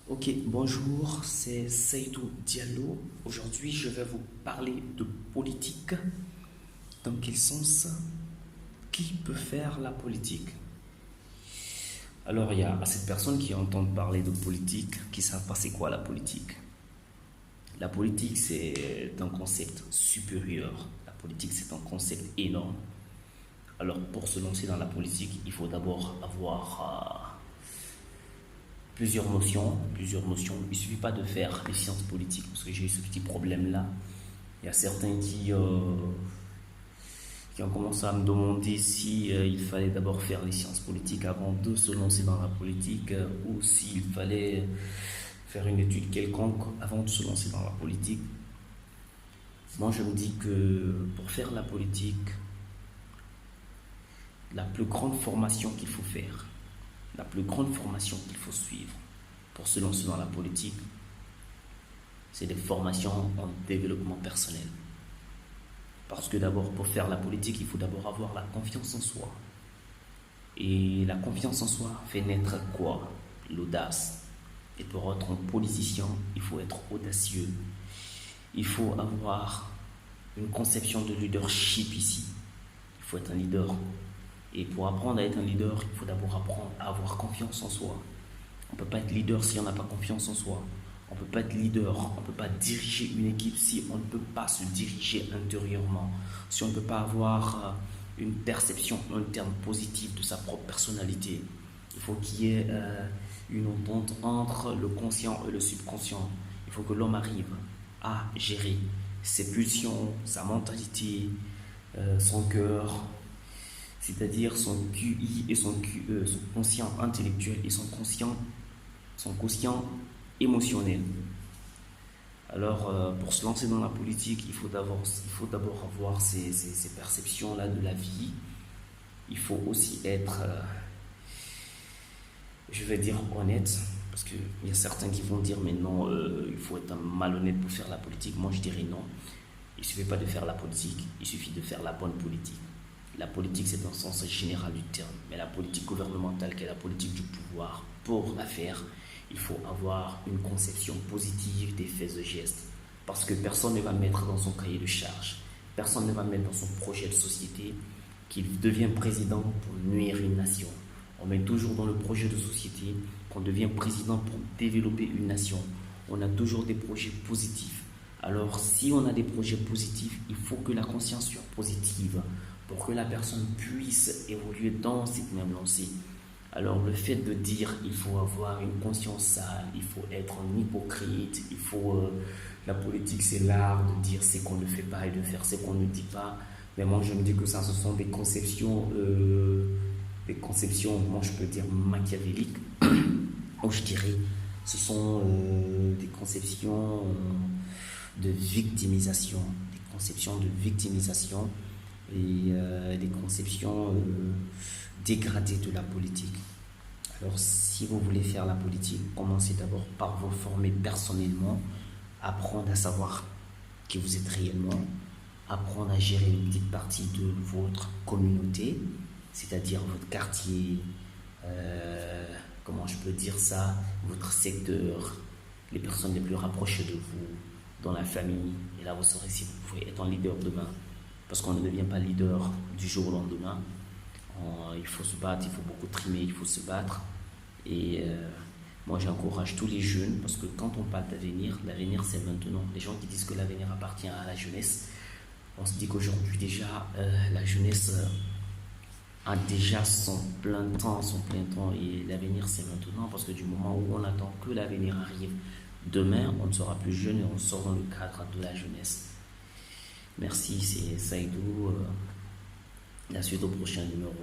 Ok, bonjour, c'est Seydou Diallo. Aujourd'hui, je vais vous parler de politique. Dans quel sens? Qui peut faire la politique? Alors, il y a assez de personnes qui entendent parler de politique, qui ne savent pas c'est quoi la politique. La politique, c'est un concept supérieur. La politique, c'est un concept énorme. Alors, pour se lancer dans la politique, il faut d'abord avoir plusieurs notions, plusieurs notions. Il ne suffit pas de faire les sciences politiques, parce que j'ai eu ce petit problème-là. Il y a certains qui ont commencé à me demander si il fallait d'abord faire les sciences politiques avant de se lancer dans la politique, ou s'il fallait faire une étude quelconque avant de se lancer dans la politique. Moi, je me dis que pour faire la politique, la plus grande formation qu'il faut faire, la plus grande formation qu'il faut suivre pour se lancer dans la politique, c'est des formations en développement personnel. Parce que d'abord, pour faire la politique, il faut d'abord avoir la confiance en soi. Et la confiance en soi fait naître quoi? L'audace. Et pour être un politicien, il faut être audacieux. Il faut avoir une conception de leadership ici. Il faut être un leader. Et pour apprendre à être un leader, il faut d'abord apprendre à avoir confiance en soi. On ne peut pas être leader si on n'a pas confiance en soi. On ne peut pas être leader, on ne peut pas diriger une équipe si on ne peut pas se diriger intérieurement. Si on ne peut pas avoir une perception interne positive de sa propre personnalité. Il faut qu'il y ait une entente entre le conscient et le subconscient. Il faut que l'homme arrive à gérer ses pulsions, sa mentalité, son cœur, c'est-à-dire son QI et son QE, son conscient intellectuel et son quotient émotionnel. Alors, pour se lancer dans la politique, il faut d'abord avoir ces perceptions-là de la vie. Il faut aussi être, je vais dire, honnête, parce qu'il y a certains qui vont dire, mais non, il faut être malhonnête pour faire la politique. Moi, je dirais non. Il ne suffit pas de faire la politique, il suffit de faire la bonne politique. La politique, c'est dans le sens général du terme, mais la politique gouvernementale, qui est la politique du pouvoir, pour la faire, il faut avoir une conception positive des faits et gestes. Parce que personne ne va mettre dans son cahier de charge, personne ne va mettre dans son projet de société qu'il devient président pour nuire une nation. On met toujours dans le projet de société qu'on devient président pour développer une nation. On a toujours des projets positifs. Alors, si on a des projets positifs, il faut que la conscience soit positive pour que la personne puisse évoluer dans cette même lancée. Alors le fait de dire il faut avoir une conscience sale, il faut être un hypocrite, la politique c'est l'art de dire ce qu'on ne fait pas et de faire ce qu'on ne dit pas. Mais moi je me dis que ça ce sont des conceptions, moi je peux dire machiavéliques, ou je dirais ce sont des conceptions de victimisation, et des conceptions dégradées de la politique. Alors si vous voulez faire la politique, commencez d'abord par vous former personnellement, apprendre à savoir qui vous êtes réellement, apprendre à gérer une petite partie de votre communauté, c'est-à-dire votre quartier, comment je peux dire ça, votre secteur, les personnes les plus rapprochées de vous, dans la famille, et là vous saurez si vous pouvez être un leader demain. Parce qu'on ne devient pas leader du jour au lendemain. Il faut se battre, il faut beaucoup trimer, il faut se battre. Et moi j'encourage tous les jeunes, parce que quand on parle d'avenir, l'avenir c'est maintenant. Les gens qui disent que l'avenir appartient à la jeunesse, on se dit qu'aujourd'hui déjà la jeunesse a déjà son plein temps, et l'avenir c'est maintenant, parce que du moment où on attend que l'avenir arrive, demain on ne sera plus jeune et on sort dans le cadre de la jeunesse. Merci, c'est Saïdou. La suite au prochain numéro.